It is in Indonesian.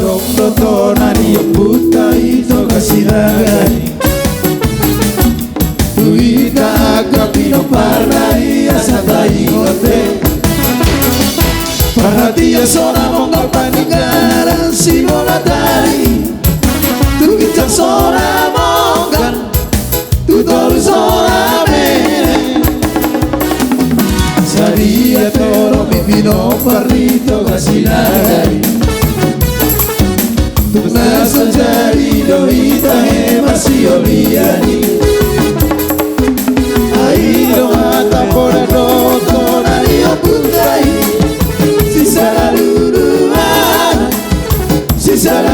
dong dotona dia buta itu kasih nagai tuita kapino parnai asatai ngote perhatian sona monggal paninggaran si monatari tu kita sona monggal tu tolu sona mene saria toro pipino parrito kasih nagai tu nasa jari doita he masih oliani Ayo mata por el roto nadie apunta ahí si será lurua si será